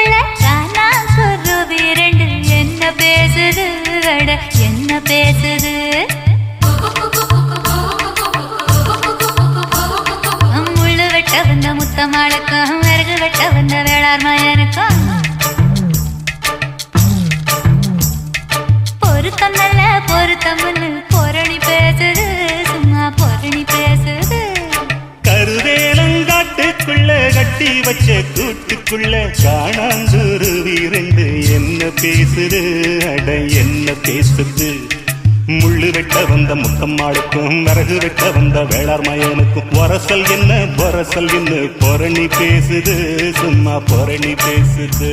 காட்டுக்குள்ள காணாங்குருவி ரெண்டு என்ன பேசுது அட என்ன பேசுது முள்ளு வெட்ட வந்த முத்தமாளுக்கும் விறகு வெட்ட வந்த வேளார் மயனுக்கும் பொருத்தம் நல்ல பொருத்தம்னு பொரணி பேசுது சும்மா பொரணி பேசுது கருவேலங்காட்டுக்குள்ள கட்டி வச்ச கூட்டுக்குள்ள காணாங்குருவி ரெண்டு என்ன பேசுது அட என்ன பேசுது முள்ளு வெட்ட வந்த முத்தம்மாளுக்கும் விறகு வெட்ட வந்த வேளார் மயனுக்கும் வரசல் என்ன பொரணி பேசுது சும்மா பொரணி பேசுது